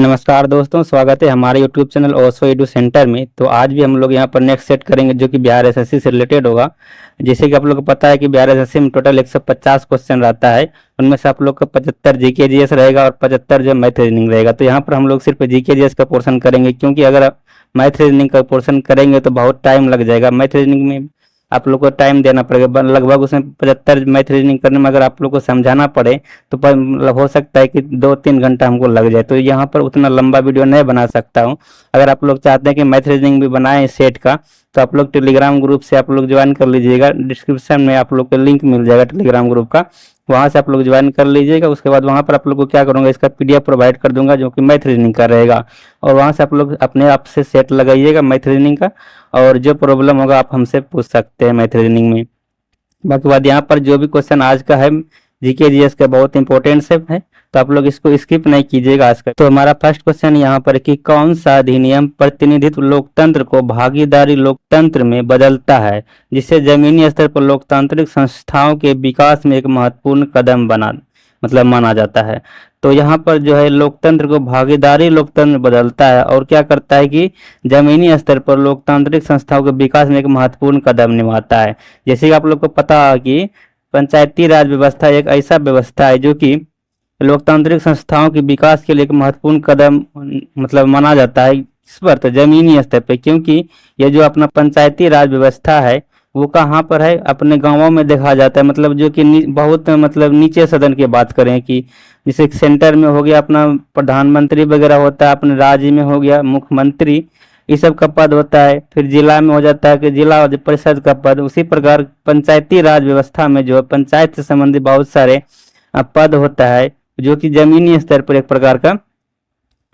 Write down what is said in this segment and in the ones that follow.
नमस्कार दोस्तों, स्वागत है हमारे YouTube channel Osho edu centre में। तो आज भी हम लोग यहाँ पर नेक्स्ट सेट करेंगे जो कि बिहार एसएससी से रिलेटेड होगा। जैसे कि आप लोग को पता है कि बिहार एसएससी में टोटल 150 क्वेश्चन रहता है। उनमें से आप लोग का 75 जीके जीएस रहेगा और 75 जो मैथ रीजनिंग रहेगा। तो यहाँ पर हम लोग सिर्फ जीके जीएस का पोर्शन करेंगे, क्योंकि अगर आप मैथ रीजनिंग का पोर्शन करेंगे तो बहुत टाइम लग जाएगा। मैथ रीजनिंग में आप लोग को टाइम देना पड़ेगा, लगभग उसमें 75 मैथ रीजनिंग करने में अगर आप लोग को समझाना पड़े तो मतलब हो सकता है कि 2-3 घंटा हमको लग जाए। तो यहाँ पर उतना लंबा वीडियो नहीं बना सकता हूँ। अगर आप लोग चाहते हैं कि मैथ रीजनिंग भी बनाए सेट का, तो आप लोग टेलीग्राम ग्रुप से आप लोग ज्वाइन कर लीजिएगा। डिस्क्रिप्शन में आप लोग को लिंक मिल जाएगा टेलीग्राम ग्रुप का, वहाँ से आप लोग ज्वाइन कर लीजिएगा। उसके बाद वहाँ पर आप लोग को क्या करूँगा, इसका पीडीएफ प्रोवाइड कर दूंगा जो कि मैथ रीजनिंग का रहेगा, और वहाँ से आप लोग अपने आप से सेट लगाइएगा मैथ रीजनिंग का, और जो प्रॉब्लम होगा आप हमसे पूछ सकते हैं मैथ रीजनिंग में। बाकी बात यहाँ पर जो भी क्वेश्चन आज का है जीके जीएस का बहुत इंपॉर्टेंट से है, तो आप लोग इसको स्किप नहीं कीजिएगा आज का। तो हमारा फर्स्ट क्वेश्चन यहाँ पर कि कौन सा अधिनियम प्रतिनिधित्व लोकतंत्र को भागीदारी लोकतंत्र में बदलता है, जिससे जमीनी स्तर पर लोकतांत्रिक संस्थाओं के विकास में एक महत्वपूर्ण कदम माना जाता है। तो यहाँ पर जो है लोकतंत्र को भागीदारी लोकतंत्र में बदलता है, और क्या करता है कि जमीनी स्तर पर लोकतांत्रिक संस्थाओं के विकास में एक महत्वपूर्ण कदम निभाता है। जैसे कि आप लोग को पता है कि पंचायती राज व्यवस्था एक ऐसा व्यवस्था है जो कि लोकतांत्रिक संस्थाओं के विकास के लिए एक महत्वपूर्ण कदम माना जाता है। इस पर तो जमीनी स्तर पर, क्योंकि ये जो अपना पंचायती राज व्यवस्था है वो कहाँ पर है, अपने गांवों में देखा जाता है। मतलब जो कि बहुत नीचे सदन की बात करें कि जैसे सेंटर में हो गया अपना प्रधानमंत्री वगैरह होता है, अपने राज्य में हो गया मुख्यमंत्री, ये सब का पद होता है। फिर जिला में हो जाता है कि जिला परिषद का पद। उसी प्रकार पंचायती राज व्यवस्था में जो पंचायत से संबंधित बहुत सारे पद होता है जो कि जमीनी स्तर पर एक प्रकार का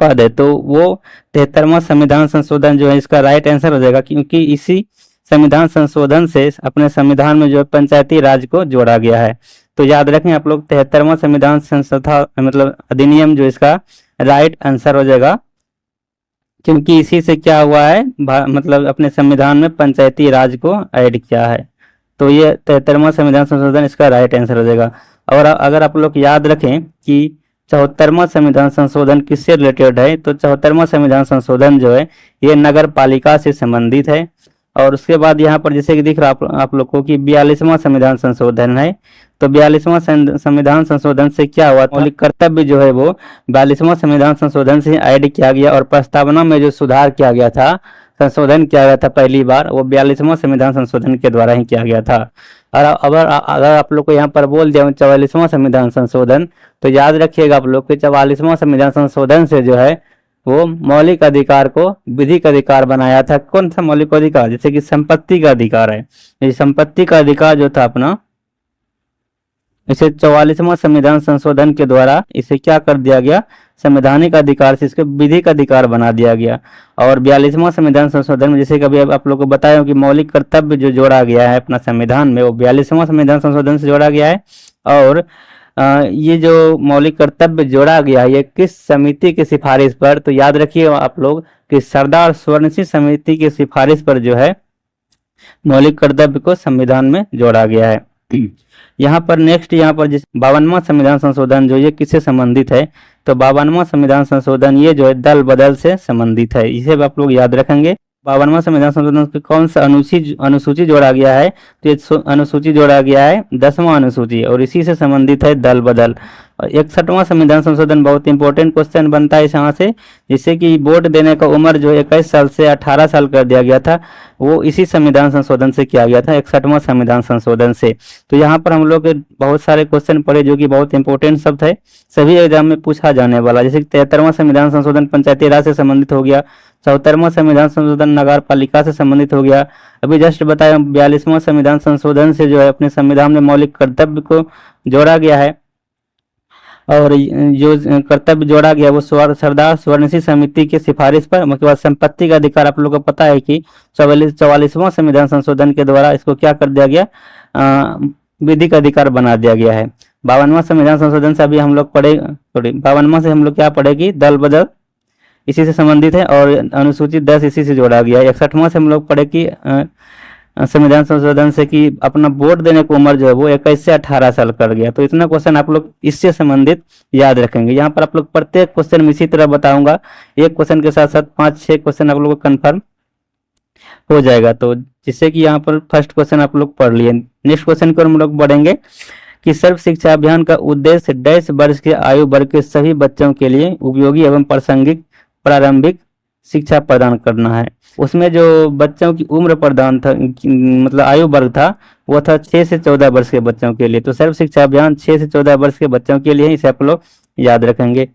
पद है। तो वो 73वां संविधान संशोधन जो है इसका राइट आंसर हो जाएगा, क्योंकि इसी संविधान संशोधन से अपने संविधान में जो है पंचायती राज को जोड़ा गया है। तो याद रखें आप लोग 73वां संविधान संशोधन अधिनियम जो इसका राइट आंसर हो जाएगा, क्योंकि इसी से क्या हुआ है अपने संविधान में पंचायती राज को ऐड किया है। तो ये 73वां संविधान संशोधन इसका राइट आंसर हो जाएगा। और अगर आप लोग याद रखें कि 74वां संविधान संशोधन किससे रिलेटेड है, तो 74वां संविधान संशोधन जो है ये नगर पालिका से संबंधित है। और उसके बाद यहाँ पर जैसे कि दिख रहा आप लोग को कि 42वां संविधान संशोधन है। तो 42वां संविधान संशोधन से क्या हुआ, मौलिक कर्तव्य जो है वो 42वां संविधान संशोधन से ऐड किया गया, और प्रस्तावना में जो सुधार किया गया था, संशोधन किया गया था पहली बार, वो 42वां संविधान संशोधन के द्वारा ही किया गया था। और अगर आप लोग को यहाँ पर बोल दिया 44वां संविधान संशोधन, तो याद रखिएगा आप लोग कि 44वां संविधान संशोधन से जो है वो मौलिक अधिकार को विधिक अधिकार बनाया था। कौन सा मौलिक अधिकार, जैसे कि संपत्ति का अधिकार है, ये संपत्ति का अधिकार जो था अपना, इसे 44वां संविधान संशोधन के द्वारा इसे क्या कर दिया गया, संवैधानिक अधिकार से इसको विधिक अधिकार बना दिया गया। और 42वां संविधान संशोधन में जैसे कभी आप लोग को बताया कि मौलिक कर्तव्य जो जोड़ा गया है अपना संविधान में, वो 42वां संविधान संशोधन से जोड़ा गया है। और ये जो मौलिक कर्तव्य जोड़ा गया है ये किस समिति की सिफारिश पर, तो याद रखिए आप लोग कि सरदार स्वर्ण सिंह समिति की सिफारिश पर जो है मौलिक कर्तव्य को संविधान में जोड़ा गया है। यहाँ पर नेक्स्ट यहाँ पर जिस 52वां संविधान संशोधन जो ये किससे संबंधित है, तो 52वां संविधान संशोधन ये जो है दल बदल से संबंधित है, इसे आप लोग याद रखेंगे। 52वां संविधान संशोधन पे कौन सा अनुसूची जोड़ा गया है, तो ये अनुसूची जोड़ा गया है 10वां अनुसूची, और इसी से संबंधित है दल बदल। और 61वां संविधान संशोधन बहुत इंपॉर्टेंट क्वेश्चन बनता है यहाँ से, जिससे कि वोट देने का उम्र जो 21 साल से 18 साल कर दिया गया था, वो इसी संविधान संशोधन से किया गया था, 61वां संविधान संशोधन से। तो यहाँ पर हम लोग बहुत सारे क्वेश्चन पढ़े जो कि बहुत इंपॉर्टेंट शब्द है, सभी एग्जाम में पूछा जाने वाला। जैसे 73वां संविधान संशोधन पंचायती राज से संबंधित हो गया, 74वां संविधान संशोधन नगर पालिका से संबंधित हो गया, अभी जस्ट बताया 42वां संविधान संशोधन से जो है अपने संविधान में मौलिक कर्तव्य को जोड़ा गया है। और जो कर्तव्य जोड़ा गया वो सरदार स्वर्ण सिंह समिति की सिफारिश पर। उसके बाद संपत्ति का अधिकार आप लोगों को पता है कि 44वां संविधान संशोधन के द्वारा इसको क्या कर दिया गया, विधिक अधिकार बना दिया गया है। 52वां संविधान संशोधन से अभी हम लोग पढ़े, 52वां से हम लोग क्या पढ़ेगी, दल बदल इसी से संबंधित है, और अनुसूचित 10 इसी से जोड़ा गया है। 61वां से हम लोग पढ़े कि संविधान संशोधन से कि अपना वोट देने की उम्र जो है वो 21 से 18 साल कर गया। तो इतना क्वेश्चन आप लोग इससे संबंधित याद रखेंगे। यहाँ पर आप लोग प्रत्येक क्वेश्चन में इसी तरह बताऊंगा, एक क्वेश्चन के साथ साथ 5-6 क्वेश्चन आप लोग को कन्फर्म हो जाएगा। तो जिससे कि यहाँ पर फर्स्ट क्वेश्चन आप लोग पढ़ लिए। नेक्स्ट क्वेश्चन की ओर हम लोग बढ़ेंगे कि सर्व शिक्षा अभियान का उद्देश्य 22 वर्ष के आयु वर्ग के सभी बच्चों के लिए उपयोगी एवं प्रासंगिक प्रारंभिक शिक्षा प्रदान करना है। उसमें जो बच्चों की उम्र प्रदान था, मतलब आयु वर्ग था, वो था 6 से 14 वर्ष के बच्चों के लिए। तो सर्व शिक्षा अभियान 6 से 14 वर्ष के बच्चों के लिए, इसे आप लोग याद रखेंगे।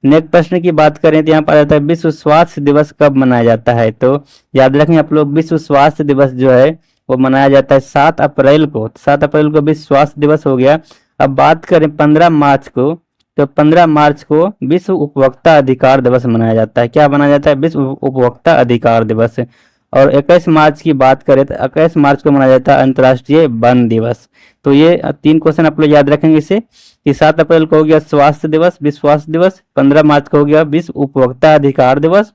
नेक्स्ट प्रश्न की बात करें तो यहाँ पर आ जाता है विश्व स्वास्थ्य दिवस कब मनाया जाता है। तो याद रखें आप लोग, विश्व स्वास्थ्य दिवस जो है वो मनाया जाता है 7 अप्रैल को। 7 अप्रैल को विश्व स्वास्थ्य दिवस हो गया। अब बात करें 15 मार्च को, तो 15 मार्च को विश्व उपभोक्ता अधिकार दिवस मनाया जाता है। क्या मनाया जाता है? विश्व उपभोक्ता अधिकार दिवस। और 21 मार्च की बात करें तो 21 मार्च को मनाया जाता है अंतर्राष्ट्रीय वन दिवस। तो ये 3 क्वेश्चन आप लोग याद रखेंगे इसे कि 7 अप्रैल को हो गया स्वास्थ्य दिवस, विश्व स्वास्थ्य दिवस, 15 मार्च को हो गया विश्व उपभोक्ता अधिकार दिवस,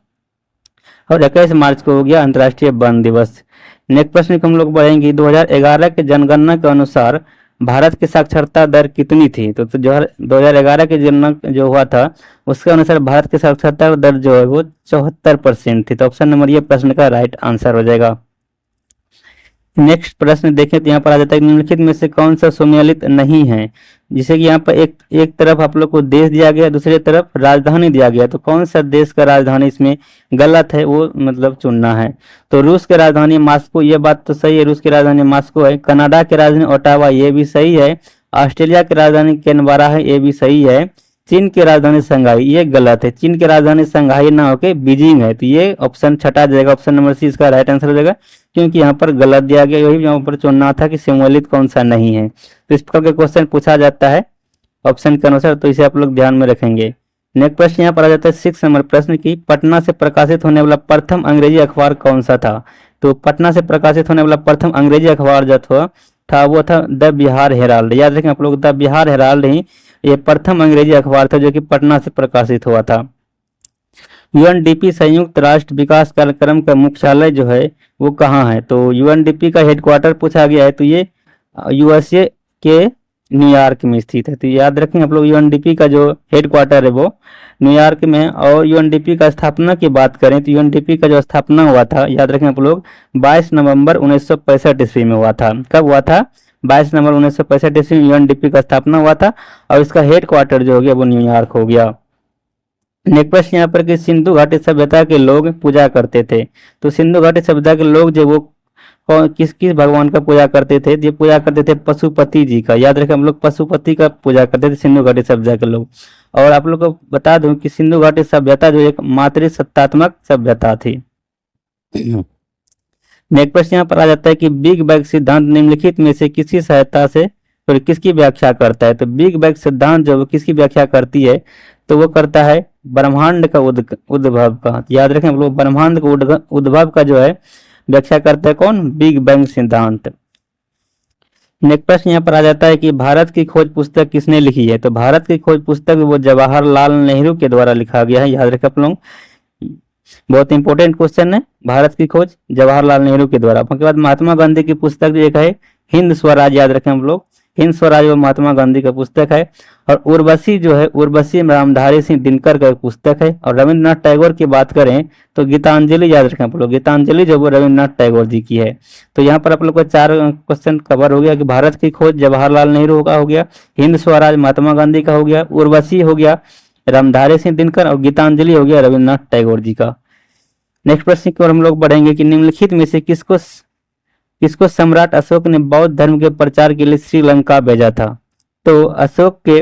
और 21 मार्च को हो गया अंतर्राष्ट्रीय वन दिवस। नेक्स्ट प्रश्न को हम लोग बढ़ेंगे। 2011 के जनगणना के अनुसार भारत की साक्षरता दर कितनी थी। तो जो 2011 के जनगणना जो हुआ था उसके अनुसार भारत की साक्षरता दर जो है वो 74% थी। तो ऑप्शन नंबर ये प्रश्न का राइट आंसर हो जाएगा। नेक्स्ट प्रश्न देखें तो यहाँ पर आ जाता है निम्नलिखित में से कौन सा सम्मिलित नहीं है। जिसे कि यहाँ पर एक तरफ आप लोग को देश दिया गया, दूसरी तरफ राजधानी दिया गया। तो कौन सा देश का राजधानी इसमें गलत है वो मतलब चुनना है। तो रूस की राजधानी मॉस्को, ये बात तो सही है, रूस की राजधानी मॉस्को है। कनाडा की राजधानी ओटावा, ये भी सही है। ऑस्ट्रेलिया की राजधानी कैनबरा है, ये भी सही है। चीन की राजधानी संघाई, ये गलत है। चीन की राजधानी संघाई ना होके बीजिंग है। तो ये ऑप्शन छठा जाएगा, ऑप्शन नंबर सी इसका राइट आंसर हो जाएगा, क्योंकि यहाँ पर गलत दिया गया। यही यहाँ पर चुनना था कि सम्मिलित कौन सा नहीं है। तो इस प्रकार के क्वेश्चन पूछा जाता है ऑप्शन के अनुसार, तो इसे आप लोग ध्यान में रखेंगे। नेक्स्ट प्रश्न यहाँ पर आ जाता है 6 नंबर प्रश्न की पटना से प्रकाशित होने वाला प्रथम अंग्रेजी अखबार कौन सा था। तो पटना से प्रकाशित होने वाला प्रथम अंग्रेजी अखबार जो था वो था द बिहार हेराल्ड। याद रखें आप लोग, द बिहार हेराल्ड ही ये प्रथम अंग्रेजी अखबार था जो कि पटना से प्रकाशित हुआ था। यूएनडीपी संयुक्त राष्ट्र विकास कार्यक्रम का मुख्यालय जो है वो कहाँ है। तो यूएनडीपी का हेडक्वार्टर पूछा गया है, तो ये यूएसए के न्यूयॉर्क में स्थित है। तो याद रखें आप लोग, यूएनडीपी का जो हेडक्वार्टर है वो न्यूयॉर्क में है। और यूएनडीपी का स्थापना की बात करें तो यूएनडीपी का जो स्थापना हुआ था, याद रखें आप लोग, 22 नवंबर 1965 ईस्वी में हुआ था। कब हुआ था? 22 नवंबर 1965 ईस्वी में यूएनडीपी का स्थापना हुआ था और इसका हेडक्वार्टर जो हो गया वो न्यूयॉर्क हो गया। नेक्स्ट प्रश्न यहाँ पर कि सिंधु घाटी सभ्यता के लोग पूजा करते थे। तो सिंधु घाटी सभ्यता के लोग जो वो किस किस भगवान का पूजा करते थे। ये पूजा करते थे पशुपति जी का। याद रखें हम लोग, पशुपति का पूजा करते थे सिंधु घाटी सभ्यता के लोग। और आप लोग को बता दूं कि सिंधु घाटी सभ्यता जो एक मातृसत्तात्मक सभ्यता थी। नेक्स्ट प्रश्न यहाँ पर आ जाता है कि बिग बैंग सिद्धांत निम्नलिखित में से किसकी सहायता से और किसकी व्याख्या करता है। तो बिग बैंग सिद्धांत जो किसकी व्याख्या करती है, तो वो करता है ब्रह्मांड का उद्भव का। याद रखें हम लोग, ब्रह्मांड का उद्भव का जो है व्याख्या करता है कौन? बिग बैंग सिद्धांत। नेक्स्ट प्रश्न यहाँ पर आ जाता है कि भारत की खोज पुस्तक किसने लिखी है। तो भारत की खोज पुस्तक वो जवाहरलाल नेहरू के द्वारा लिखा गया है। याद रखें आप लोग, बहुत इंपॉर्टेंट क्वेश्चन है। भारत की खोज जवाहरलाल नेहरू के द्वारा। उसके बाद महात्मा गांधी की पुस्तक जो एक है हिंद स्वराज। याद रखें हम लोग, हिंद स्वराज वो महात्मा गांधी का पुस्तक है। और उर्वशी जो है, उर्वशी रामधारी सिंह दिनकर का एक पुस्तक है। और रविंद्रनाथ टैगोर की बात करें तो गीतांजलि, याद रखें आप लोग, गीतांजलि जो वो रविंद्रनाथ टैगोर जी की है। तो यहाँ पर आप लोग को 4 क्वेश्चन कवर हो गया कि भारत की खोज जवाहरलाल नेहरू का हो गया, हिंद स्वराज महात्मा गांधी का हो गया, उर्वशी हो गया रामधारी सिंह दिनकर, और गीतांजलि हो गया रविंद्रनाथ टैगोर जी का। नेक्स्ट प्रश्न की ओर हम लोग बढ़ेंगे कि निम्नलिखित में से किसको सम्राट अशोक ने बौद्ध धर्म के प्रचार के लिए श्रीलंका भेजा था। तो अशोक के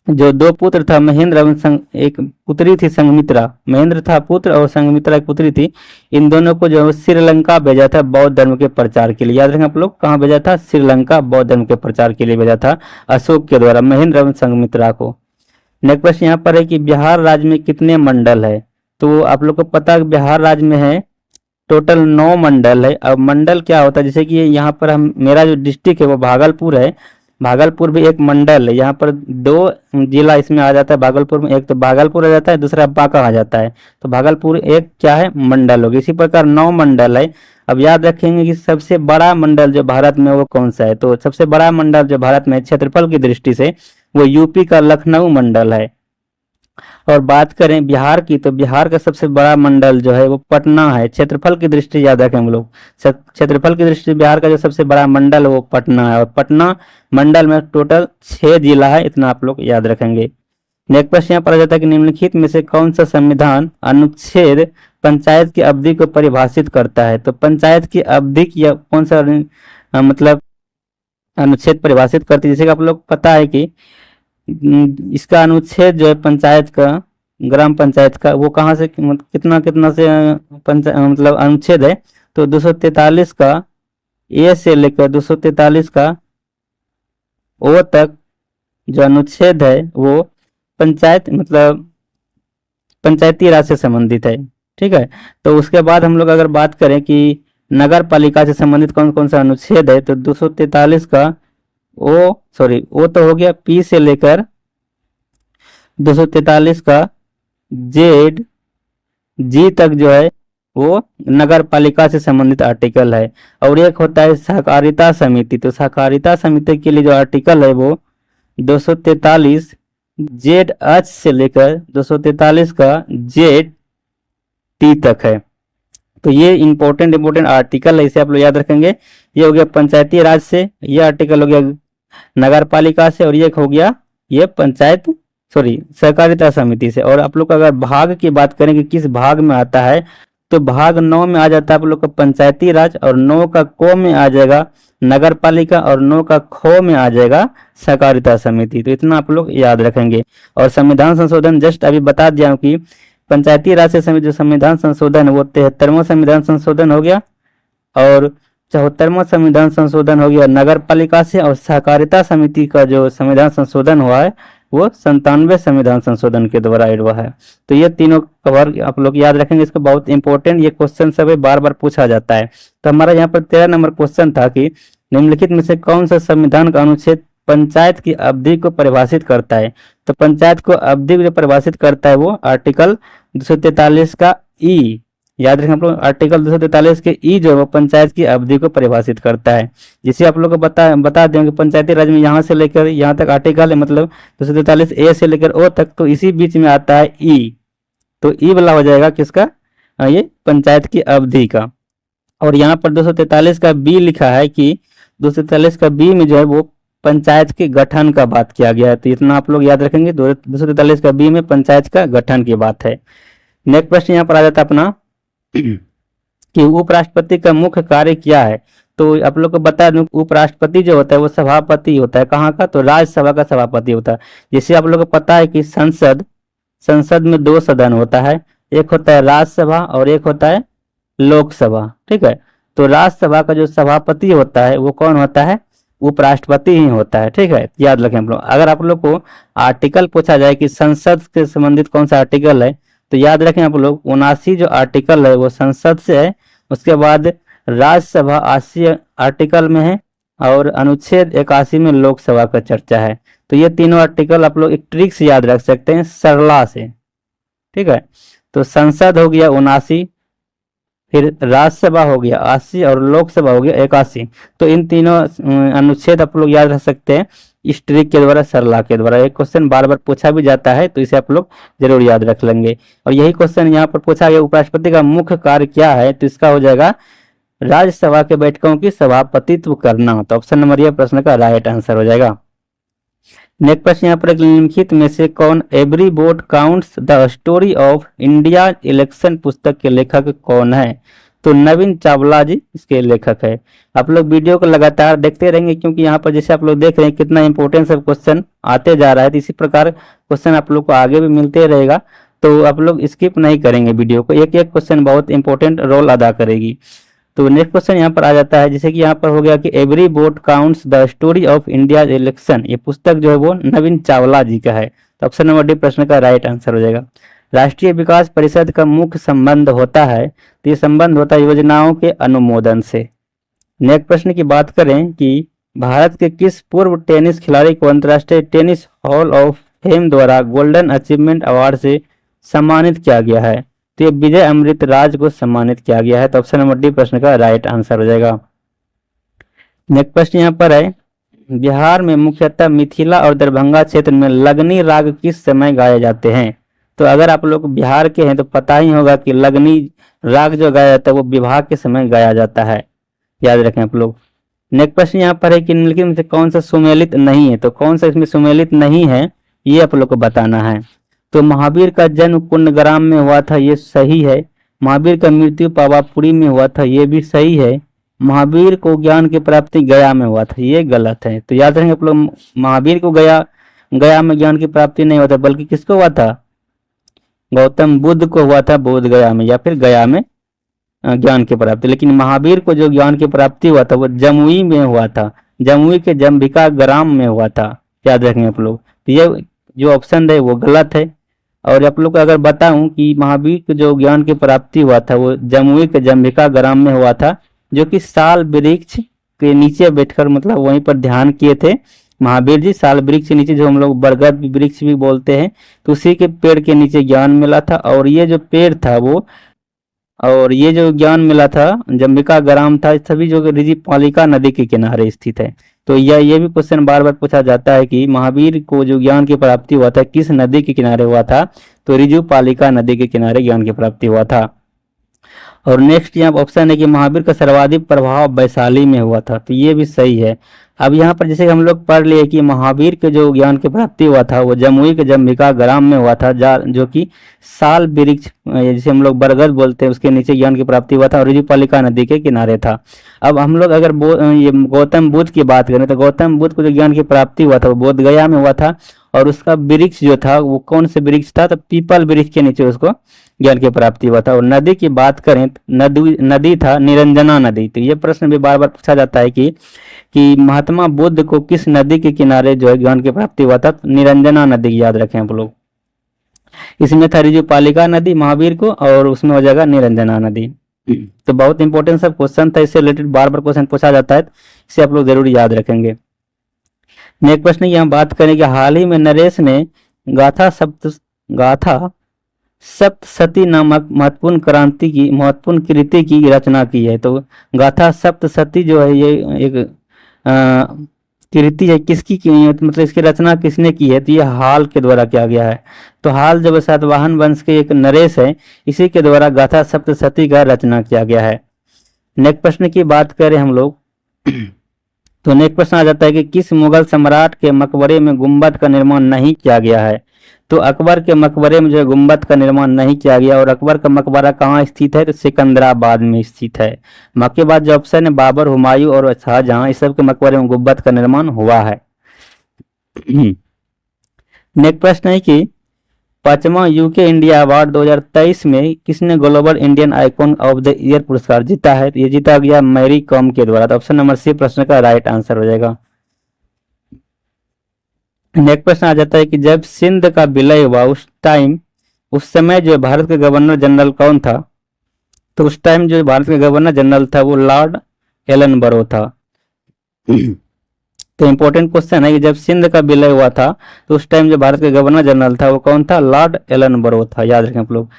जो 2 पुत्र था, महेंद्र एवं एक पुत्री थी संघमित्रा। महेंद्र था पुत्र और संघमित्रा एक पुत्री थी। इन दोनों को जो श्रीलंका भेजा था बौद्ध धर्म के प्रचार के लिए। याद रखें आप लोग, कहाँ भेजा था? श्रीलंका बौद्ध धर्म के प्रचार के लिए भेजा था अशोक के द्वारा महेंद्र एवं संघमित्रा को। नेक्स्ट प्रश्न यहाँ पर है कि बिहार राज्य में कितने मंडल है। तो आप लोग को पता है बिहार राज्य में है टोटल 9 मंडल है। अब मंडल क्या होता है, जैसे कि यहाँ पर मेरा जो डिस्ट्रिक्ट है वो भागलपुर है। भागलपुर भी एक मंडल है, यहाँ पर 2 जिला इसमें आ जाता है भागलपुर में, एक तो भागलपुर आ जाता है, दूसरा बांका आ जाता है। तो भागलपुर एक क्या है, मंडल होगी। इसी प्रकार 9 मंडल है। अब याद रखेंगे कि सबसे बड़ा मंडल जो भारत में वो कौन सा है। तो सबसे बड़ा मंडल जो भारत में क्षेत्रफल की दृष्टि से वो यूपी का लखनऊ मंडल है। और बात करें बिहार की, तो बिहार का सबसे बड़ा मंडल जो है वो पटना है। क्षेत्रफल की दृष्टि याद रखें हम लोग, क्षेत्रफल की दृष्टि बिहार का जो सबसे बड़ा मंडल है वो पटना है। और पटना मंडल में टोटल 6 जिला है, इतना आप लोग याद रखेंगे। नेक्स्ट प्रश्न यहाँ पर आ जाता है कि निम्नलिखित में से कौन सा संविधान अनुच्छेद पंचायत की अवधि को परिभाषित करता है। तो पंचायत की अवधि की कौन सा मतलब अनुच्छेद परिभाषित करती है। जैसे कि आप लोग पता है कि इसका अनुच्छेद जो है पंचायत का, ग्राम पंचायत का, वो कहाँ से कितना कितना से मतलब अनुच्छेद है। तो 243 का ए से लेकर 243 का ओ तक जो अनुच्छेद है वो पंचायत मतलब पंचायती राज से संबंधित है। ठीक है। तो उसके बाद हम लोग अगर बात करें कि नगर पालिका से संबंधित कौन कौन सा अनुच्छेद है, तो 243 का ओ तो हो गया, पी से लेकर 243 का जेड जी तक जो है वो नगर पालिका से संबंधित आर्टिकल है। और एक होता है सहकारिता समिति। तो सहकारिता समिति के लिए जो आर्टिकल है वो 243 जेड एच से लेकर 243 का जेड टी तक है। तो ये इंपॉर्टेंट आर्टिकल है, इसे आप लोग याद रखेंगे। ये हो गया पंचायती राज से, ये आर्टिकल हो गया नगर पालिका से, और ये हो गया ये सहकारिता समिति से। और आप लोग अगर भाग की बात करें कि किस भाग में आता है, तो भाग 9 में आ जाता है आप लोग का पंचायती राज, और 9 का को में आ जाएगा नगर पालिका, और 9 का खो में आ जाएगा सहकारिता समिति। तो इतना आप लोग याद रखेंगे। और संविधान संशोधन जस्ट अभी बता दिया हूं कि पंचायती राज से जो संविधान संशोधन है वो 73वां संविधान संशोधन हो गया, और 74वां संविधान संशोधन हो गया नगर पालिका से, और सहकारिता समिति का जो संविधान संशोधन हुआ है वो 97वें संविधान संशोधन के द्वारा एड हुआ है। तो ये तीनों कवर आप लोग याद रखेंगे। इसका बहुत इंपॉर्टेंट ये क्वेश्चन सब बार बार पूछा जाता है। तो हमारा यहाँ पर 13 नंबर क्वेश्चन था कि निम्नलिखित में से कौन सा संविधान का अनुच्छेद पंचायत की अवधि को परिभाषित करता है। तो पंचायत को अवधि जो परिभाषित करता है वो आर्टिकल 243 का ई, याद रखें आप लोग, आर्टिकल 243 के ई जो है वो पंचायत की अवधि को परिभाषित करता है। जिसे आप लोग को बता दें कि पंचायती राज में यहाँ से लेकर यहाँ तक आर्टिकल है, मतलब 243 ए से लेकर ओ तक, तो इसी बीच में आता है ई। तो ई वाला हो जाएगा किसका, ये पंचायत की अवधि का। और यहाँ पर 243 का बी लिखा है कि 243 का बी में जो है वो पंचायत के गठन का बात किया गया है। तो इतना आप लोग याद रखेंगे, 243 का बी में पंचायत का गठन की बात है। नेक्स्ट प्रश्न यहाँ पर आ जाता है अपना कि उपराष्ट्रपति का मुख्य कार्य क्या है। तो आप लोग को बता दूं उपराष्ट्रपति जो होता है वो सभापति होता है, कहाँ का, तो राज्यसभा का सभापति होता है। जैसे आप लोग को पता है कि संसद में 2 सदन होता है, एक होता है राज्यसभा और एक होता है लोकसभा। ठीक है। तो राज्यसभा का जो सभापति होता है वो कौन होता है, उपराष्ट्रपति ही होता है। ठीक है, याद रखें हम लोग। अगर आप लोग को आर्टिकल पूछा जाए कि संसद से संबंधित कौन सा आर्टिकल है, तो याद रखें आप लोग 79 जो आर्टिकल है वो संसद से है, उसके बाद राज्यसभा 80 आर्टिकल में है, और अनुच्छेद 81 में लोकसभा का चर्चा है। तो ये तीनों आर्टिकल आप लोग एक ट्रिक से याद रख सकते हैं, सरला से। ठीक है। तो संसद हो गया 79, फिर राज्यसभा हो गया 80 और लोकसभा हो गया 81। तो इन तीनों अनुच्छेद आप लोग याद रख सकते हैं इस ट्रिक के द्वारा, सरला के द्वारा। एक क्वेश्चन बार बार पूछा भी जाता है, तो इसे आप लोग जरूर याद रख लेंगे। और यही क्वेश्चन यहाँ पर पूछा गया, उपराष्ट्रपति का मुख्य कार्य क्या है, तो इसका हो जाएगा राज्यसभा के बैठकों की सभापतित्व करना। तो ऑप्शन नंबर ये प्रश्न का राइट आंसर हो जाएगा। नेक्स्ट प्रश्न यहाँ पर निम्नलिखित में से कौन every vote counts the story of India election पुस्तक के लेखक कौन है। तो नवीन चावला जी इसके लेखक है। आप लोग वीडियो को लगातार देखते रहेंगे, क्योंकि यहाँ पर जैसे आप लोग देख रहे हैं कितना इंपॉर्टेंट सब क्वेश्चन आते जा रहा है, तो इसी प्रकार क्वेश्चन आप लोग को आगे भी मिलते रहेगा। तो आप लोग स्किप नहीं करेंगे वीडियो को, एक एक क्वेश्चन बहुत इंपॉर्टेंट रोल अदा करेगी। तो नेक्स्ट क्वेश्चन यहाँ पर आ जाता है, जैसे कि यहाँ पर हो गया कि every vote counts the story of India election. ये पुस्तक जो है वो नवीन चावला जी का है। तो ऑप्शन नंबर डी प्रश्न का राइट आंसर हो जाएगा। राष्ट्रीय विकास परिषद का मुख्य संबंध होता है, तो ये संबंध होता है योजनाओं के अनुमोदन से। नेक्स्ट प्रश्न की बात करें कि भारत के किस पूर्व टेनिस खिलाड़ी को अंतर्राष्ट्रीय टेनिस हॉल ऑफ फेम द्वारा गोल्डन अचीवमेंट अवार्ड से सम्मानित किया गया है? तो ये विजय अमृतराज को सम्मानित किया गया है। तो ऑप्शन नंबर डी प्रश्न का राइट आंसर हो जाएगा। नेक्स्ट प्रश्न यहाँ पर है, बिहार में मुख्यतः मिथिला और दरभंगा क्षेत्र में लगनी राग किस समय गाए जाते हैं? तो अगर आप लोग बिहार के हैं तो पता ही होगा कि लगनी राग जो गाया जाता है वो विवाह के समय गाया जाता है, याद रखें आप लोग। नेक्स्ट प्रश्न यहाँ पर है कि निम्नलिखित में से कौन सा सुमेलित नहीं है? तो कौन सा इसमें सुमेलित नहीं है ये आप लोग को बताना है। तो महावीर का जन्म कुंडग्राम में हुआ था, ये सही है। महावीर का मृत्यु पावापुरी में हुआ था, ये भी सही है। महावीर को ज्ञान की प्राप्ति गया में हुआ था, ये गलत है। तो याद रखेंगे आप लोग, महावीर को गया में ज्ञान की प्राप्ति नहीं हुआ था, बल्कि किसको हुआ था? गौतम बुद्ध को हुआ था बोध गया में, या फिर गया में ज्ञान की प्राप्ति। लेकिन महावीर को जो ज्ञान की प्राप्ति हुआ था वो जमुई में हुआ था, जमुई के जम्बिका ग्राम में हुआ था, याद रखेंगे आप लोग। तो ये जो ऑप्शन है वो गलत है। और आप लोग को अगर बताऊं कि महावीर को जो ज्ञान की प्राप्ति हुआ था वो जमुई के जम्बिका ग्राम में हुआ था, जो कि साल वृक्ष के नीचे बैठकर मतलब वहीं पर ध्यान किए थे महावीर जी। साल वृक्ष के नीचे, जो हम लोग बरगद वृक्ष भी बोलते हैं, तो उसी के पेड़ के नीचे ज्ञान मिला था। और ये जो पेड़ था वो, और ये जो ज्ञान मिला था जम्बिका ग्राम था, सभी जो ऋजुपालिका नदी के किनारे स्थित है। तो ये भी क्वेश्चन बार बार पूछा जाता है कि महावीर को जो ज्ञान की प्राप्ति हुआ था किस नदी के किनारे हुआ था? तो ऋजुपालिका नदी के किनारे ज्ञान की प्राप्ति हुआ था। और नेक्स्ट यहाँ ऑप्शन है कि महावीर का सर्वाधिक प्रभाव वैशाली में हुआ था, तो ये भी सही है। अब यहाँ पर जैसे हम लोग पढ़ लिए कि महावीर के जो ज्ञान की प्राप्ति हुआ था वो जमुई के जम्बिका ग्राम में हुआ था, जो कि साल वृक्ष जिसे हम लोग बरगद बोलते हैं उसके नीचे ज्ञान की प्राप्ति हुआ था, और ऋजुपालिका नदी के किनारे था। अब हम लोग अगर ये गौतम बुद्ध की बात करें तो गौतम बुद्ध को जो ज्ञान की प्राप्ति हुआ था वो बोध गया में हुआ था, और उसका वृक्ष जो था वो कौन से वृक्ष था? तो पीपल वृक्ष के नीचे उसको ज्ञान की प्राप्ति हुआ था। और नदी की बात करें तो नदी था निरंजना नदी। तो ये प्रश्न भी बार बार पूछा जाता है कि महात्मा बुद्ध को किस नदी के किनारे जो है ज्ञान की प्राप्ति हुआ था? तो निरंजना नदी, याद रखें आप लोग। इसमें था ऋजुपालिका नदी महावीर को, और उसमें हो जाएगा निरंजना नदी। तो बहुत इंपॉर्टेंट सब क्वेश्चन था, इससे रिलेटेड बार बार क्वेश्चन पूछा जाता है, इसे आप लोग जरूर याद रखेंगे। नेक्स्ट प्रश्न की हम बात करें कि हाल ही में नरेश ने गाथा सप्तशती नामक महत्वपूर्ण कृति की रचना की है। तो गाथा सप्तशती जो है ये एक कृति है, किसकी की मतलब इसकी रचना किसने की है? तो ये हाल के द्वारा किया गया है। तो हाल जब सातवाहन वंश के एक नरेश है, इसी के द्वारा गाथा सप्तशती का रचना किया गया है। नेक्स्ट प्रश्न की बात करें हम लोग तो नेक्स्ट प्रश्न आ जाता है कि किस मुगल सम्राट के मकबरे में गुम्बद का निर्माण नहीं किया गया है? तो अकबर के मकबरे में जो है गुम्बद का निर्माण नहीं किया गया। और अकबर का मकबरा कहाँ स्थित है? तो सिकंदराबाद में स्थित है। बाकी बाद जो ऑप्शन है बाबर, हुमायूं और शाहजहां, इस सब के मकबरे में गुम्बद का निर्माण हुआ है। नेक्स्ट प्रश्न है कि 5वां यूके इंडिया अवार्ड 2023 में किसने global Indian icon of the year पुरस्कार जीता है? तो ये जीता गया मैरी कॉम के द्वारा। तो ऑप्शन नंबर सी प्रश्न का राइट आंसर हो जाएगा। नेक्स्ट प्रश्न आ जाता है कि जब सिंध का विलय हुआ उस समय जो भारत के गवर्नर जनरल कौन था? तो उस टाइम जो भारत के गवर्नर जनरल था वो लॉर्ड एलन बरो था। तो इंपॉर्टेंट क्वेश्चन है कि जब सिंध का विलय हुआ था तो उस टाइम जो भारत के गवर्नर जनरल था वो कौन था? लॉर्ड एलन बरो था, याद रखें आप लोग।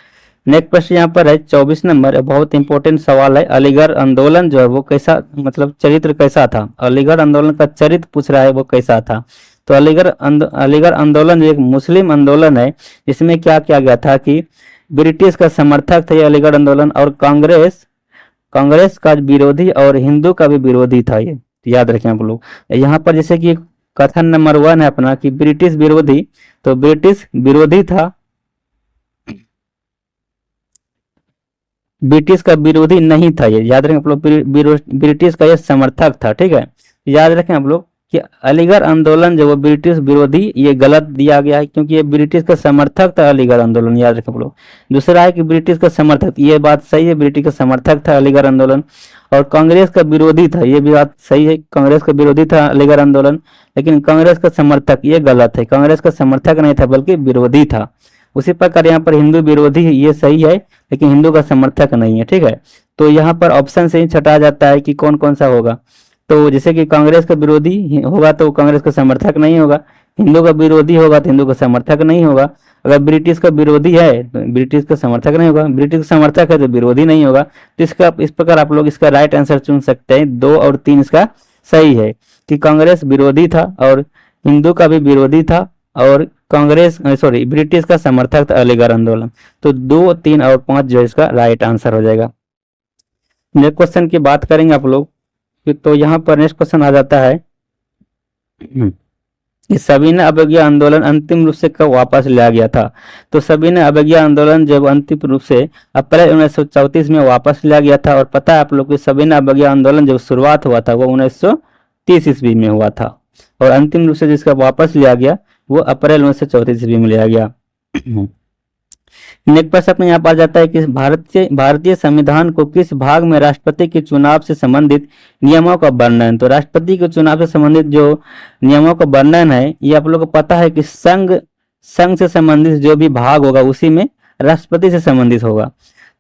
नेक्स्ट प्रश्न यहाँ पर है 24 नंबर, बहुत इंपॉर्टेंट सवाल है। अलीगढ़ आंदोलन जो है वो कैसा, मतलब चरित्र कैसा था? अलीगढ़ आंदोलन का चरित्र पूछ रहा है, वो कैसा था? तो अलीगढ़ आंदोलन जो एक मुस्लिम आंदोलन है, इसमें क्या किया गया था कि ब्रिटिश का समर्थक था ये अलीगढ़ आंदोलन, और कांग्रेस का विरोधी और हिंदू का भी विरोधी था ये, याद रखें आप लोग। यहाँ पर जैसे कि कथन नंबर 1 है अपना कि ब्रिटिश विरोधी, तो ब्रिटिश विरोधी था, ब्रिटिश का विरोधी नहीं था ये, याद रखें आप लोग। ब्रिटिश का ये समर्थक था, ठीक है। याद रखें आप लोग कि अलीगढ़ आंदोलन जो वो ब्रिटिश विरोधी, ये गलत दिया गया है क्योंकि ये ब्रिटिश का समर्थक था अलीगढ़ आंदोलन, याद रखें आप लोग। दूसरा है कि ब्रिटिश का समर्थक, ये बात सही है, ब्रिटिश का समर्थक था अलीगढ़ आंदोलन। और कांग्रेस का विरोधी था, ये भी बात सही है, कांग्रेस का विरोधी था अलीगढ़ आंदोलन। लेकिन कांग्रेस का समर्थक, ये गलत है, कांग्रेस का समर्थक नहीं था बल्कि विरोधी था। उसी प्रकार यहाँ पर हिंदू विरोधी, ये सही है, लेकिन हिंदू का समर्थक नहीं है, ठीक है। तो यहाँ पर ऑप्शन से ही छटा जाता है कि कौन कौन सा होगा। तो जैसे कि कांग्रेस का विरोधी होगा तो कांग्रेस का समर्थक नहीं होगा, हिंदू का विरोधी होगा तो हिंदू का समर्थक नहीं होगा, अगर ब्रिटिश का विरोधी है तो ब्रिटिश का समर्थक नहीं होगा, ब्रिटिश का समर्थक है तो विरोधी नहीं होगा। तो इसका इस प्रकार आप लोग इसका राइट आंसर चुन सकते हैं। 2 और 3 इसका सही है कि कांग्रेस विरोधी था और हिंदू का भी विरोधी था और कांग्रेस सॉरी ब्रिटिश का समर्थक था अलीगढ़ आंदोलन। तो 2, 3 और 5 जो है इसका राइट आंसर हो जाएगा। नेक्स्ट क्वेश्चन की बात करेंगे आप लोग, तो यहाँ पर नेक्स्ट क्वेश्चन आ जाता है कि सविनय अवज्ञा आंदोलन अंतिम रूप से कब वापस लिया गया था। तो सविनय अवज्ञा आंदोलन जब अंतिम रूप से अप्रैल 1934 में वापस लिया गया था। और पता है आप लोग को सविनय अवज्ञा आंदोलन जब शुरुआत हुआ था वो 1930 ईस्वी में हुआ था और अंतिम रूप से जिसका वापस लिया गया वो अप्रैल 1934 ईस्वी में लिया गया। नेक्स्ट प्रश्न अपने यहाँ पर जाता है कि भारतीय संविधान को किस भाग में राष्ट्रपति के चुनाव से संबंधित नियमों का वर्णन। तो राष्ट्रपति के चुनाव से संबंधित जो नियमों का वर्णन है ये आप लोग को पता है कि संघ से संबंधित जो भी भाग होगा उसी में राष्ट्रपति से संबंधित होगा।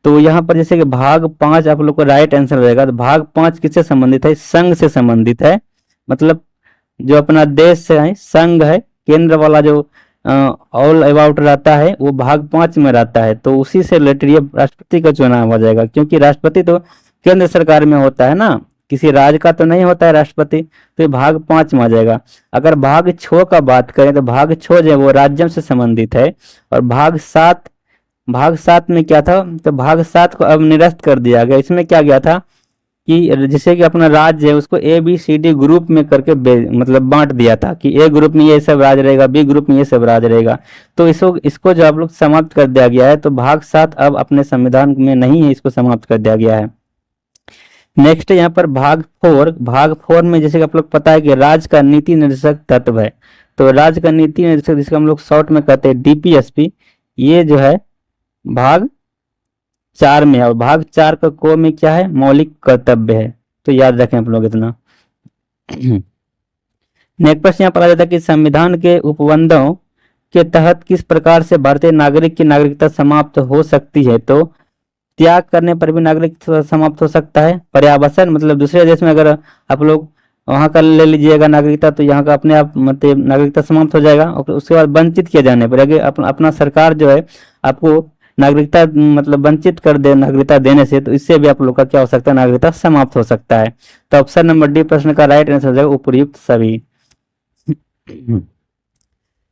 तो यहाँ पर जैसे कि भाग 5 आप लोग को राइट आंसर रहेगा। तो भाग 5 किससे संबंधित है, संघ से संबंधित है, मतलब जो अपना देश से है, संघ है, केंद्र वाला जो ऑल अबाउट रहता है वो भाग 5 में रहता है। तो उसी से रिलेटेड ये राष्ट्रपति का चुनाव हो जाएगा, क्योंकि राष्ट्रपति तो केंद्र सरकार में होता है ना, किसी राज्य का तो नहीं होता है राष्ट्रपति। तो ये भाग 5 में आ जाएगा। अगर भाग 6 का बात करें तो भाग 6 जो है वो राज्यों से संबंधित है। और भाग 7 में क्या था, तो भाग 7 को अब निरस्त कर दिया गया। इसमें क्या गया था कि जैसे कि अपना राज्य है उसको ABCD ग्रुप में करके मतलब बांट दिया था कि A ग्रुप में ये सब राज रहेगा, B ग्रुप में ये सब राज रहेगा। तो इसको जो आप लोग समाप्त कर दिया गया है। तो भाग 7 अब अपने संविधान में नहीं है, इसको समाप्त कर दिया गया है। नेक्स्ट यहाँ पर भाग 4 में जैसे कि आप लोग पता है कि राज्य का नीति निर्देशक तत्व है। तो राज्य का नीति निर्देशक जिसको हम लोग शॉर्ट में कहते हैं DPSP, ये जो है भाग 4 में है। और भाग 4 का को में क्या है, मौलिक कर्तव्य है। तो याद रखें आप लोग इतना। नेक्स्ट प्रश्न यहाँ पर आ जाता है कि संविधान के उपबंधों के तहत किस प्रकार से भारतीय नागरिक की नागरिकता समाप्त हो सकती है। तो त्याग करने पर भी नागरिक समाप्त हो सकता है। पर्यावसन मतलब दूसरे देश में अगर आप लोग वहां का ले लीजिएगा नागरिकता तो यहाँ का अपने आप मतलब नागरिकता समाप्त हो जाएगा। और उसके बाद वंचित किए जाने पर अगर अपना सरकार जो है आपको नागरिकता मतलब वंचित कर दे नागरिकता देने से, तो इससे भी आप लोग का क्या हो सकता है, नागरिकता समाप्त हो सकता है। तो ऑप्शन नंबर डी प्रश्न का राइट आंसर हो जाएगा उपयुक्त सभी।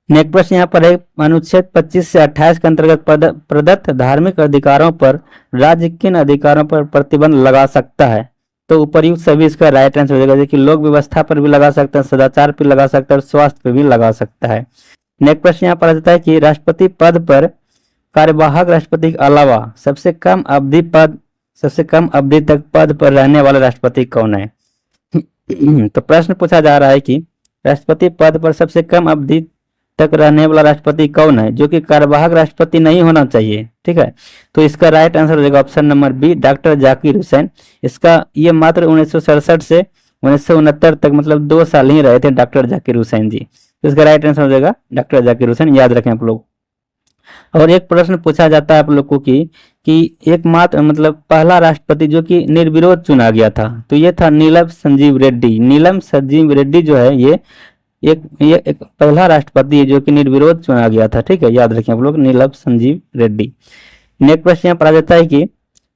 नेक्स्ट प्रश्न यहाँ पर है अनुच्छेद 25 से 28 के अंतर्गत प्रदत्त धार्मिक अधिकारों पर राज्य किन अधिकारों पर प्रतिबंध लगा सकता है। तो उपयुक्त सभी इसका राइट आंसर हो जाएगा। जैसे कि लोक व्यवस्था पर भी लगा सकता है, सदाचार पर लगा सकता है और स्वास्थ्य पर भी लगा सकता है। नेक्स्ट प्रश्न यहाँ पर आ जाता है कि राष्ट्रपति पद पर कार्यवाहक राष्ट्रपति के अलावा सबसे कम अवधि तक पद पर रहने वाला राष्ट्रपति कौन है। तो प्रश्न पूछा जा रहा है कि राष्ट्रपति पद पर सबसे कम अवधि तक रहने वाला राष्ट्रपति कौन है, जो कि कार्यवाहक राष्ट्रपति नहीं होना चाहिए। ठीक है, तो इसका राइट आंसर हो जाएगा option number B doctor Zakir Hussain. इसका ये मात्र 1967 से 1969 तक मतलब 2 साल ही रहे थे डॉक्टर जाकिर हुसैन जी। तो इसका राइट आंसर हो जाएगा डॉक्टर जाकिर हुसैन, याद रखें आप लोग। और एक प्रश्न पूछा जाता है आप लोग को कि एकमात्र मतलब पहला राष्ट्रपति जो कि निर्विरोध चुना गया था, तो ये था नीलम संजीव रेड्डी। नीलम संजीव रेड्डी जो है ये एक पहला राष्ट्रपति है जो कि निर्विरोध चुना गया था। ठीक है, याद रखें आप लोग नीलम संजीव रेड्डी। नेक्स्ट प्रश्न यहाँ पर आ जाता है कि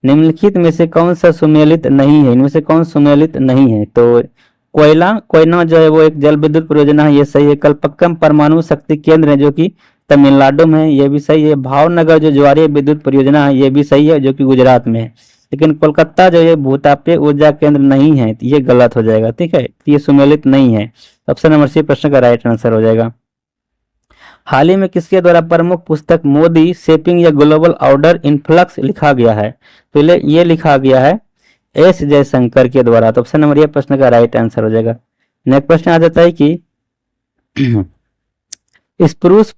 निम्नलिखित में से कौन सा सुमेलित नहीं है, इनमें से कौन सुमेलित नहीं है। तो कोयना जो है वो एक जल विद्युत परियोजना है, ये सही है। कलपक्कम परमाणु शक्ति केंद्र है जो कि तमिलनाडु में है, ये भी सही है। भावनगर जो ज्वारीय विद्युत परियोजना है ये भी सही है जो कि गुजरात में है। लेकिन कोलकाता जो ये भूतापीय ऊर्जा केंद्र नहीं है, तो ये गलत हो जाएगा। ठीक है, ये सुमेलित नहीं है। ऑप्शन नंबर सी प्रश्न का राइट आंसर हो जाएगा। हाल ही में किसके द्वारा प्रमुख पुस्तक मोदी शेपिंग या ग्लोबल ऑर्डर इनफ्लक्स लिखा गया है। तो ये लिखा गया है एस जयशंकर के द्वारा। तो ऑप्शन नंबर ये प्रश्न का राइट आंसर हो जाएगा। नेक्स्ट प्रश्न आ जाता है कि स्प्रूस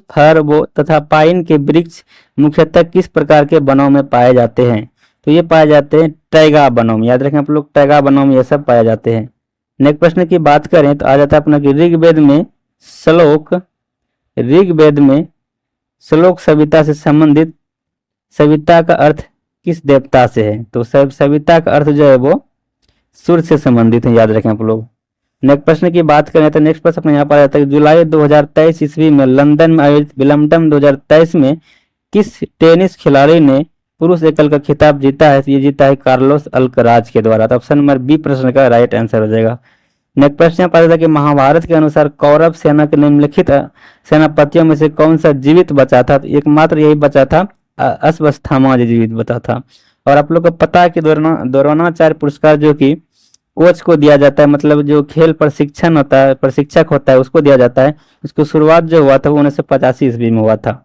फर वो तथा पाइन के वृक्ष मुख्यतः किस प्रकार के वनों में पाए जाते हैं। तो ये पाए जाते हैं टैगा वनों में, याद रखें आप लोग टैगा वनों में ये सब पाए जाते हैं। नेक्स्ट प्रश्न की बात करें तो आ जाता है अपना कि ऋग्वेद में श्लोक सविता से संबंधित सविता का अर्थ किस देवता से है। तो सविता का अर्थ जो है वो सूर्य से संबंधित है, याद रखें आप लोग। नेक्स्ट प्रश्न की बात करें तो नेक्स्ट प्रश्न अपने यहाँ पर आ जाता है कि जुलाई 2023 ईस्वी में लंदन में आयोजित विंबलडन 2023 में किस टेनिस खिलाड़ी ने पुरुष एकल का खिताब जीता है? तो ये जीता है कार्लोस अल्कराज के द्वारा। तो ऑप्शन नंबर बी प्रश्न का राइट आंसर हो जाएगा। नेक्स्ट प्रश्न यहाँ पर कि महाभारत के अनुसार कौरव सेना के निम्नलिखित सेनापतियों में से कौन सा जीवित बचा था? तो एकमात्र यही बचा था, अश्वत्थामा जीवित बचा था। और आप लोग को पता है कि द्रोणाचार्य पुरस्कार जो कि कोच को दिया जाता है, मतलब जो खेल प्रशिक्षण होता है, प्रशिक्षक होता है, उसको दिया जाता है। उसकी शुरुआत जो हुआ था वो 1985 ईस्वी में हुआ था।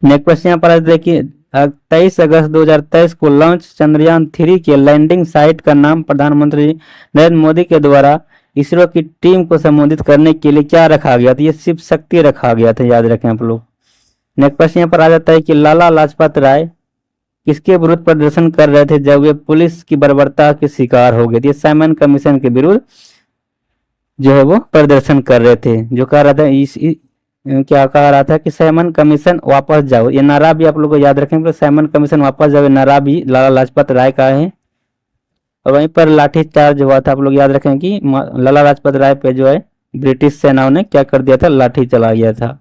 नेक्स्ट प्रश्न यहाँ पर देखिए 23 अगस्त 2023 को लॉन्च चंद्रयान 3 के लैंडिंग साइट का नाम प्रधानमंत्री नरेंद्र मोदी के द्वारा इसरो की टीम को संबोधित करने के लिए क्या रखा गया था? ये शिव शक्ति रखा गया था, याद रखें आप लोग। नेक्स्ट प्रश्न यहाँ पर आ जाता है कि लाला लाजपत राय किसके विरुद्ध प्रदर्शन कर रहे थे जब वे पुलिस की बर्बरता के शिकार हो गए थे? साइमन कमीशन के विरुद्ध जो है वो प्रदर्शन कर रहे थे, जो कह रहा था क्या कह रहा था कि साइमन कमीशन वापस जाओ। ये नारा भी आप लोग को याद रखेंगे, साइमन कमीशन वापस जाओ, नारा भी लाला लाजपत राय का है। और वहीं पर लाठी चार्ज हुआ था, आप लोग याद रखें कि लाला लाजपत राय पे जो है ब्रिटिश सेनाओं ने क्या कर दिया था? लाठी चला गया था।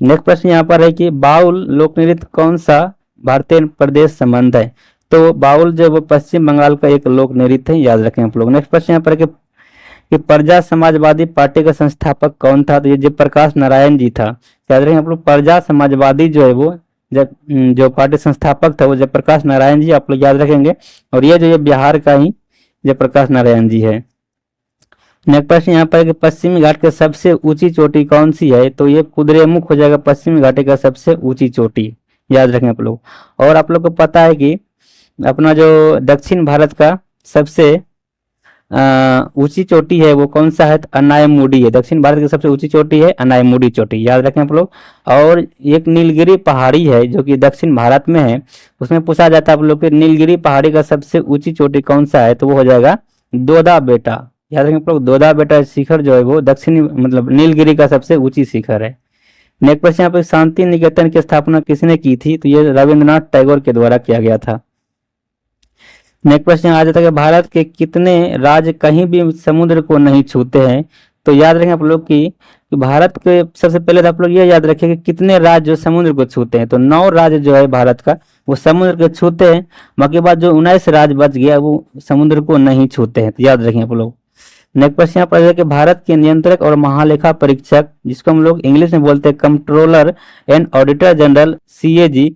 नेक्स्ट प्रश्न यहाँ पर है कि बाउल लोक नृत्य कौन सा भारतीय प्रदेश संबंध है? तो बाउल जो वो पश्चिम बंगाल का एक लोक नृत्य है, याद रखें आप लोग। नेक्स्ट प्रश्न यहाँ पर कि प्रजा समाजवादी पार्टी का संस्थापक कौन था? तो ये जयप्रकाश नारायण जी था, याद रखें आप लोग। प्रजा समाजवादी जो है वो जो पार्टी संस्थापक था वो जयप्रकाश नारायण जी, आप लोग याद रखेंगे। और ये जो ये बिहार का ही जयप्रकाश नारायण जी है। नेक्स्ट प्रश्न यहाँ पर कि पश्चिमी घाट की सबसे ऊंची चोटी कौन सी है? तो ये कुद्रेमुख हो जाएगा, पश्चिमी घाटी का सबसे ऊंची चोटी, याद रखें आप लोग। और आप लोग को पता है कि अपना जो दक्षिण भारत का सबसे ऊंची चोटी है वो कौन सा है? अनायमुडी है। दक्षिण भारत की सबसे ऊंची चोटी है अनायमुडी चोटी, याद रखें आप लोग। और एक नीलगिरी पहाड़ी है जो कि दक्षिण भारत में है, उसमें पूछा जाता है आप लोग कि नीलगिरी पहाड़ी का सबसे ऊंची चोटी कौन सा है? तो वो हो जाएगा दोदा बेटा, याद रखें आप लोग। दोदा बेटा शिखर जो है वो दक्षिणी मतलब नीलगिरी का सबसे ऊंची शिखर है। नेक्स्ट प्रश्न यहाँ पर शांति निकेतन की स्थापना किसने की थी? तो ये रविंद्रनाथ टैगोर के द्वारा किया गया था। नेक्स्ट प्रश्न आ जाता है कि भारत के कितने राज्य कहीं भी समुद्र को नहीं छूते हैं? तो याद रखें आप लोग कि भारत के सबसे पहले तो आप लोग ये याद रखें कि कितने राज्य जो समुद्र को छूते हैं। तो 9 राज्य जो है भारत का वो समुद्र को छूते हैं, बाकी बाद जो 19 राज्य बच गया वो समुद्र को नहीं छूते हैं, तो याद रखें आप लोग। नेक्स्ट प्रश्न यहाँ पर है कि भारत के नियंत्रक और महालेखा परीक्षक, जिसको हम लोग इंग्लिश में बोलते हैं controller and auditor general CAG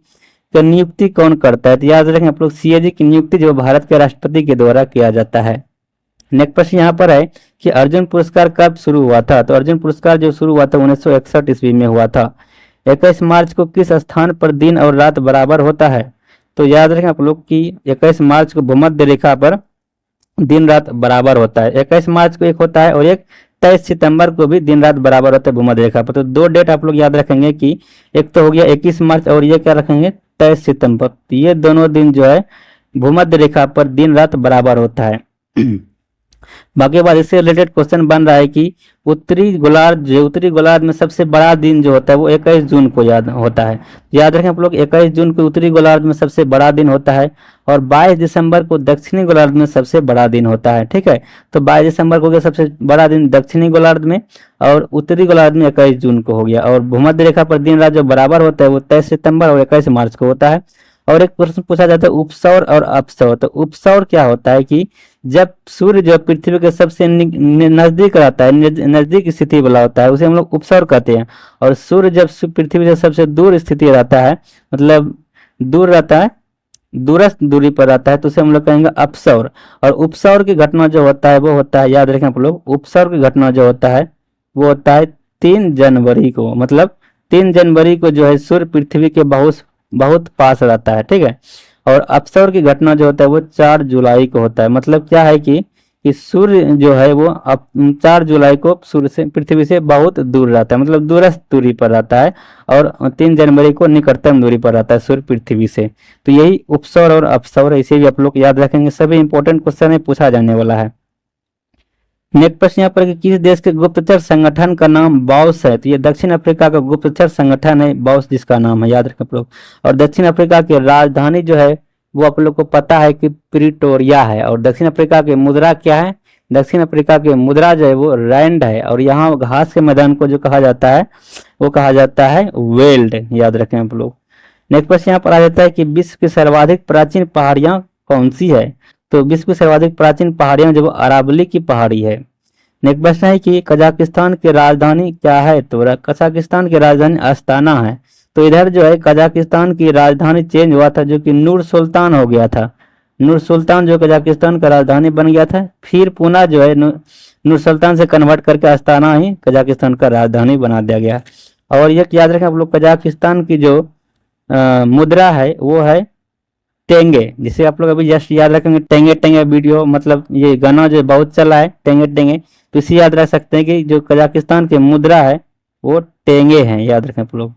की नियुक्ति कौन करता है? तो याद रखें आप लोग CAG की नियुक्ति जो भारत के राष्ट्रपति के द्वारा किया जाता है। नेक्स्ट प्रश्न यहाँ पर है कि अर्जुन पुरस्कार कब शुरू हुआ था? तो अर्जुन पुरस्कार जो शुरू हुआ था 1961 ईस्वी में हुआ था। 21 मार्च को किस स्थान पर दिन और रात बराबर होता है? तो याद रखें आप लोग कि 21 मार्च को भूमध्य रेखा पर दिन रात बराबर होता है। 21 मार्च को एक होता है और एक 23 सितंबर को भी दिन रात बराबर होता है भूमध्य रेखा पर। तो 2 डेट आप लोग याद रखेंगे कि एक तो हो गया 21 मार्च और ये क्या रखेंगे 23 सितंबर। तो ये दोनों दिन जो है भूमध्य रेखा पर दिन रात बराबर होता है। बाकी बात इससे रिलेटेड क्वेश्चन बन रहा है कि उत्तरी गोलार्ध में सबसे बड़ा दिन जो होता है वो 21 जून को याद होता है। याद रखें आप लोग 21 जून को उत्तरी गोलार्ध में सबसे बड़ा दिन होता है और 22 दिसंबर को दक्षिणी गोलार्ध में सबसे बड़ा दिन होता है। ठीक है, तो 22 दिसंबर को हो गया सबसे बड़ा दिन दक्षिणी गोलार्ध में और उत्तरी गोलार्ध में 21 जून को हो गया। और भूमध्य रेखा पर दिन रात जो बराबर होता है वो 23 सितंबर और 21 मार्च को होता है। और एक प्रश्न पूछा जाता है उपसौर और अपसौर। तो उपसौर क्या होता है कि जब सूर्य जो पृथ्वी के सबसे नजदीक रहता है, नजदीक स्थिति वाला होता है, उसे हम लोग उपसौर कहते हैं। और सूर्य जब पृथ्वी से सबसे दूर स्थिति रहता है, मतलब दूर रहता है, दूरस्थ दूरी पर रहता है, तो उसे हम लोग कहेंगे अपसौर। और उपसौर की घटना जो होता है वो होता है, याद रखें आप लोग, उपसौर की घटना जो होता है वो होता है 3 जनवरी को। मतलब 3 जनवरी को जो है सूर्य पृथ्वी के बहुत पास रहता है। ठीक है, और अपसौर की घटना जो होता है वो 4 जुलाई को होता है। मतलब क्या है कि सूर्य जो है वो 4 जुलाई को सूर्य से पृथ्वी से बहुत दूर रहता है, मतलब दूरस्थ दूरी पर रहता है। और 3 जनवरी को निकटतम दूरी पर रहता है सूर्य पृथ्वी से। तो यही उपसौर और अपसौर, इसे भी आप लोग याद रखेंगे, सभी इंपॉर्टेंट क्वेश्चन में पूछा जाने वाला है। नेक्स्ट प्रश्न यहाँ पर कि किस देश के गुप्तचर संगठन का नाम बॉस है? तो ये दक्षिण अफ्रीका का गुप्तचर संगठन है बॉस, जिसका नाम है, याद रखें आप लोग। और दक्षिण अफ्रीका की राजधानी जो है वो आप लोग को पता है कि प्रिटोरिया है। और दक्षिण अफ्रीका की मुद्रा क्या है? दक्षिण अफ्रीका की मुद्रा जो है वो रैंड है। और यहाँ घास के मैदान को जो कहा जाता है वो कहा जाता है वेल्ड, याद रखें आप लोग। नेक्स्ट क्वेश्चन यहाँ पर आ जाता है कि विश्व की सर्वाधिक प्राचीन पहाड़ियाँ कौन सी है? तो विश्व की सर्वाधिक प्राचीन पहाड़ियाँ जो अरावली की पहाड़ी है। नेक्स्ट प्रश्न है कि कजाकिस्तान की राजधानी क्या है? तो कजाकिस्तान की राजधानी अस्ताना है। तो इधर जो है कजाकिस्तान की राजधानी चेंज हुआ था, जो कि नूर सुल्तान हो गया था। नूर सुल्तान जो कजाकिस्तान का राजधानी बन गया था, फिर पुनः जो है नूर सुल्तान से कन्वर्ट करके अस्ताना ही कजाकिस्तान का राजधानी बना दिया गया। और ये याद रखें आप लोग, कजाकिस्तान की जो मुद्रा है वो है टेंगे, जिसे आप लोग अभी जस्ट याद रखेंगे। टेंगे टेंगे वीडियो, मतलब ये गाना जो बहुत चला है टेंगे टेंगे, तो इसे याद रख सकते हैं कि जो कजाकिस्तान की मुद्रा है वो टेंगे हैं, याद रखें आप लोग।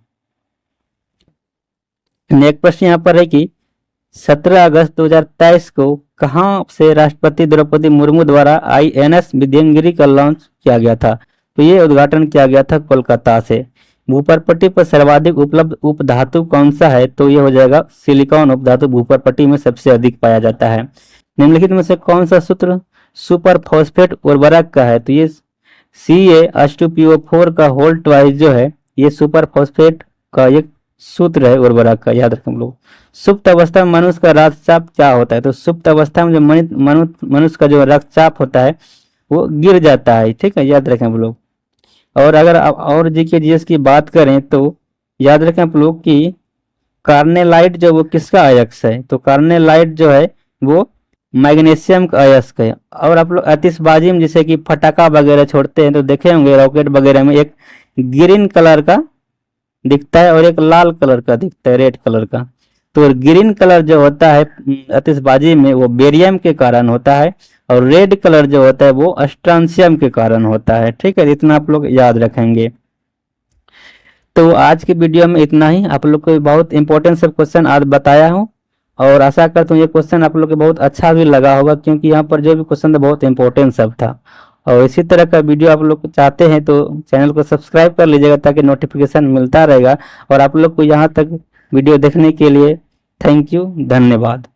नेक्स्ट प्रश्न यहाँ पर है कि 17 अगस्त 2023 को कहाँ से राष्ट्रपति द्रौपदी मुर्मू द्वारा INS विजयगिरी का लॉन्च किया गया था? तो ये उद्घाटन किया गया था कोलकाता से। भूपर्पट्टी पर सर्वाधिक उपलब्ध उपधातु कौन सा है? तो ये हो जाएगा सिलिकॉन उपधातु भूपर्पट्टी में सबसे अधिक पाया जाता है। निम्नलिखित में से कौन सा सूत्र सुपर फॉस्फेट उर्वरक का है? तो ये CaH2PO4 का होल ट्वाइस जो है ये सुपर फॉस्फेट का एक सूत्र है उर्वरक का, याद रखें हम लोग। सुप्त अवस्था में मनुष्य का रक्तचाप क्या होता है? तो सुप्त अवस्था में जो मनुष्य का जो रक्तचाप होता है वो गिर जाता है, ठीक है, याद रखें हम लोग। और अगर आप और GK/GS की बात करें तो याद रखें आप लोग कि कार्नेलाइट जो वो किसका अयस्क है? तो कार्नेलाइट जो है वो मैग्नीशियम का अयस्क है। और आप लोग आतिशबाजी में जैसे कि फटाका वगैरह छोड़ते हैं तो देखे होंगे रॉकेट वगैरह में एक ग्रीन कलर का दिखता है और एक लाल कलर का दिखता है, रेड कलर का। तो ग्रीन कलर जो होता है आतिशबाजी में वो बेरियम के कारण होता है, और रेड कलर जो होता है वो स्ट्रांसियम के कारण होता है, ठीक है, इतना आप लोग याद रखेंगे। तो आज की वीडियो में इतना ही। आप लोग को बहुत इंपॉर्टेंट सब क्वेश्चन आज बताया हूँ, और आशा करता हूँ ये क्वेश्चन आप लोग को बहुत अच्छा भी लगा होगा, क्योंकि यहाँ पर जो भी क्वेश्चन था बहुत इंपॉर्टेंट सब था। और इसी तरह का वीडियो आप लोग चाहते हैं तो चैनल को सब्सक्राइब कर लीजिएगा, ताकि नोटिफिकेशन मिलता रहेगा। और आप लोग को यहाँ तक वीडियो देखने के लिए थैंक यू, धन्यवाद।